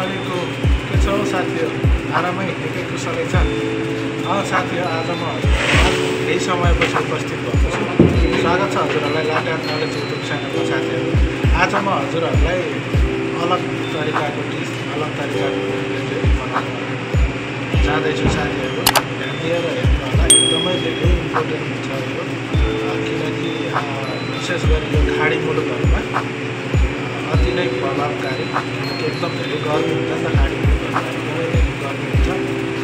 मर्निङको के छ साथीहरू, आरामै निकै कुशलै छ। साथीहरू, आज म केही समयपछि उपस्थित भएको छु। स्वागत छ हजुरहरूलाई लाटे आर्ट नलेज युट्युब च्यानलमा। साथीहरू, आज म हजुरहरूलाई अलग तरिकाको डिस, अलग तरिकाको बनाउन जाँदैछु। साथीहरू, ध्यान दिएर हेर्नु होला, एकदमै धेरै इम्पोर्टेन्ट हुन्छ यो, किनकि विशेष गरी यो खाडी मुलुकहरूमा अति नै प्रभावकारी, किनकि एकदम धेरै गर्मी हुन्छ नि त। खाडी मुलुकहरूमा एकदमै धेरै गर्मी हुन्छ।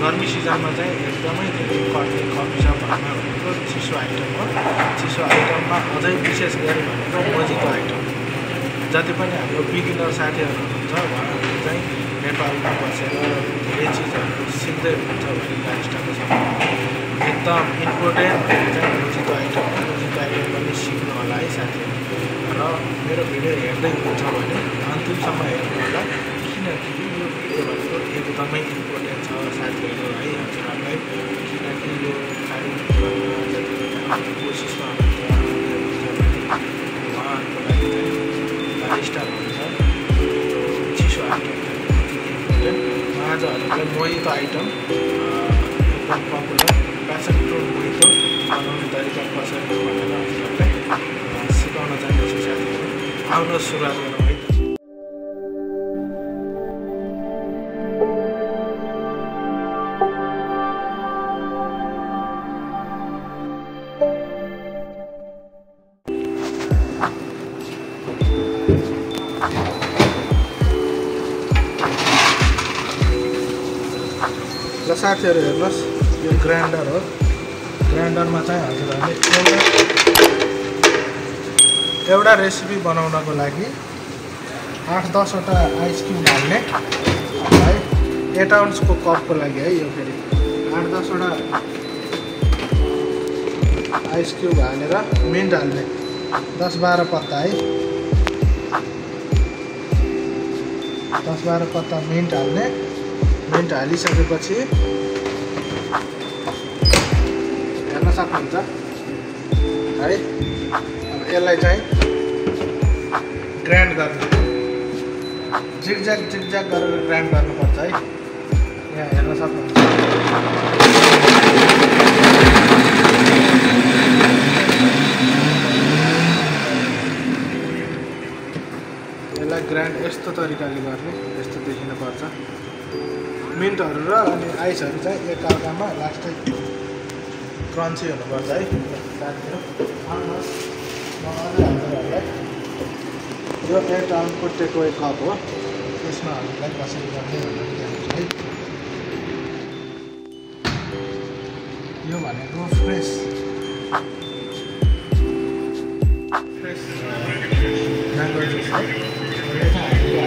गर्मी सिजनमा चाहिँ एकदमै धेरै कट्ने कमिस भन्ने भनेको चिसो आइटम हो। चिसो आइटममा अझै विशेष गरी भनेको मोजिटो आइटम। जति पनि हाम्रो बिगिनर साथीहरू हुनुहुन्छ उहाँहरूले चाहिँ नेपालमा बसेर धेरै चिजहरू सिक्दै हुनुहुन्छ भने बारिस्टाको समयमा एकदम इम्पोर्टेन्ट चाहिँ मोजिटो आइटम हो। मोजिटो आइटम पनि सिक्नु होला है साथीहरू। र मेरो भिडियो हेर्दै हुनुहुन्छ भने अन्तिमसम्म हेर्नु होला, किनकि यो भिडियो भनेको एकदमै इम्पोर्टेन्ट छ साथीहरू है हजुरहरूलाई। किनकि यो खाडी जति पनि कोसिसमा हुनुहुन्छ उहाँहरूको लागि चाहिँ बारिस्टा भन्छ यो चिसो आइटम चाहिँ अति इम्पोर्टेन्ट। म आज हजुरलाई मोहितो आइटम एकदम पपुलर प्यासन फ्रुट मोहितो बनाउने तरिका कसरी भनेर हजुरहरूलाई सिकाउन जाँदैछु साथीहरू। आउनुहोस् सुरुवात गरौँ है त। ल साथीहरू, हेर्नुहोस्, यो ग्राइन्डर हो। ग्राइन्डरमा चाहिँ हजुरहरूले एउटा रेसिपी बनाउनको लागि 8-10 वटा आइस क्युब हाल्ने है। 8 आउन्सको कपको लागि है यो। फेरि 8-10 वटा आइस क्युब हालेर मिन्ट हाल्ने 10-12 पत्ता है। 10-12 पत्ता मिन्ट हाल्ने। मिन्ट हालिसकेपछि हेर्न सक्नुहुन्छ है। अब यसलाई चाहिँ ग्राइन्ड गर्नु, जिगज्याग गरेर ग्राइन्ड गर्नुपर्छ है। यहाँ हेर्न सक्नुहुन्छ यसलाई ग्राइन्ड यस्तो तरिकाले गर्ने, यस्तो देखिनुपर्छ। मिन्टहरू र अनि आइसहरू चाहिँ एकअर्कामा लास्टै क्रन्ची हुनुपर्छ है साथीहरू। आउनुहोस्, म अझै हजुरहरूलाई यो 8 आउन्सको टेकअवे कप हो, त्यसमा हामीलाई कसरी गर्ने भनेर देखाउँछु है। यो भनेको फ्रेस म्याङ्गो जुस है। यो चाहिँ हामीले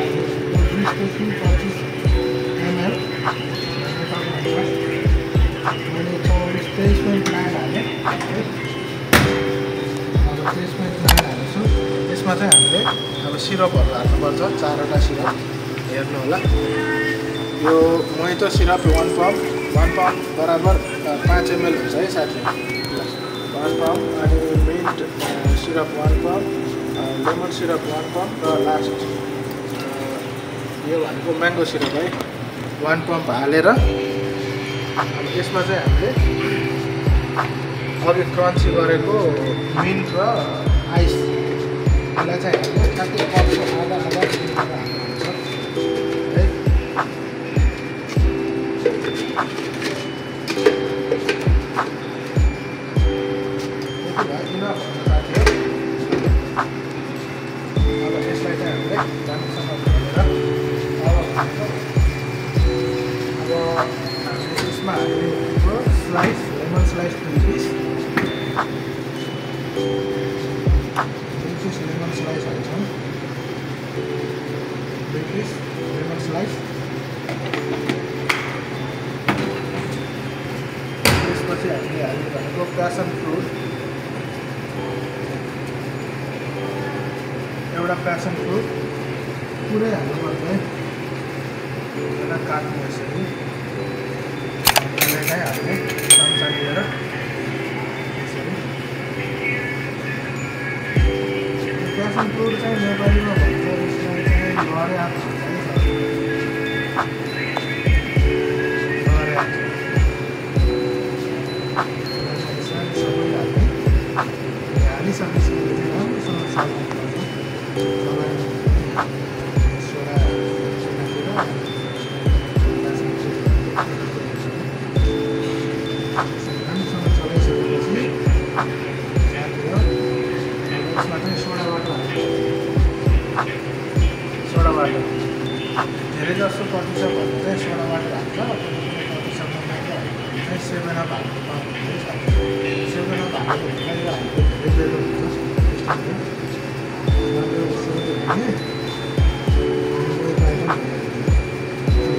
20-25 ml मैले 23.9 हालेँ है। अब 23.9 हालेछु। यसमा चाहिँ हामीले अब सिरपहरू हाल्नुपर्छ, 4 वटा सिरप। हेर्नु होला, यो मोहितो सिरप 1 पाउन्ड बराबर 5 ml हुन्छ है साथीहरू। 1 पाउन्ड, अनि minute syrup 1 pound, lemon syrup 1 pound, र लास्ट यो भनेको म्याङ्गो सिरप है 1 पम्प हालेर अब यसमा चाहिँ हामीले अघि क्रन्ची गरेको मिन्ट र आइसलाई चाहिँ हामीले ठ्याक्कै कपको आधा हाल्नुपर्छ है। अब यसलाई चाहिँ हामीले राम्रोसँग भरेर अब हामीले यसमा हाल्ने भनेको slice, lemon slice 2 piece lemon slice हाल्छौँ। 2 पिस लेमन स्लाइस। त्यसपछि हामीले हाल्ने भनेको प्यासन फ्रुट, एउटा प्यासन फ्रुट पुरै हाल्नुपर्छ है। यसलाई काट्नु यसरी, यसलाई चाहिँ हामीले चम्चा लिएर यसरी। प्यासन फ्रुट चाहिँ नेपालीमा भन्छ, यसलाई चाहिँ लडे आँप भन्छ है। बाटो धेरै जसो प्रतिशत भन्दा चाहिँ सोह्र बाटो हाल्छ प्रतिशत चाहिँ सेभेन अप हाल्नु हुँदैछ सेभेन अप हाल्नुलाई यो हाल्नु धेरै बेलो हुन्छ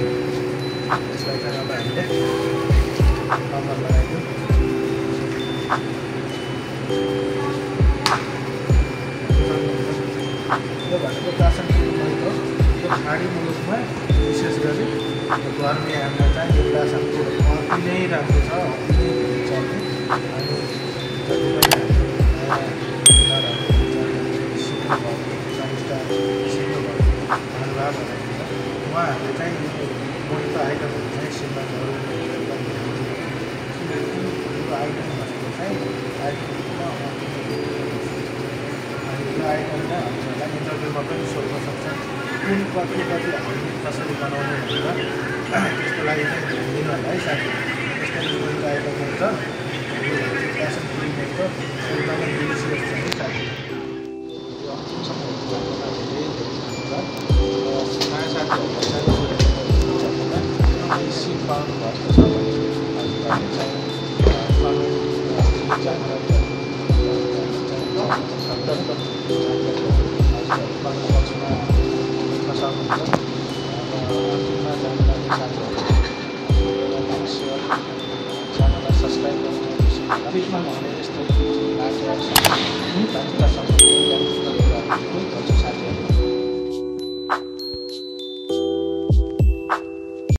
यसलाई चाहिँ अब हामीले कभर लगाइदिउँ यो भनेको प्रासन फुलको यो खाडी मुलुकमा विशेष गरी गर्मी हामीमा चाहिँ यो प्रासन फुल अति नै राम्रो छ अति नै चल्ने अनि जति पनि उहाँहरूले चाहिँ यो मोहितो आइटमहरू चाहिँ सिममा आइटम भनेको चाहिँ यो आइटमलाई हजुरहरूलाई इन्टरभ्यूमा पनि सोध्न सक्छ कुन कति हामीले कसरी बनाउने भनेर त्यसको लागि चाहिँ ध्यान दिनु होला है साथी यस्तै मोहितो आइटम हुन्छ प्यासन क्लिनिकको एकदमै डिलिसियस छ है साथी यो अन्तिमसम्म नयाँ साथीहरूलाई सिप पाउनु भएको छ भने हजुरहरूले चाहिँ सब्सक्राइब गर्नु यस्तो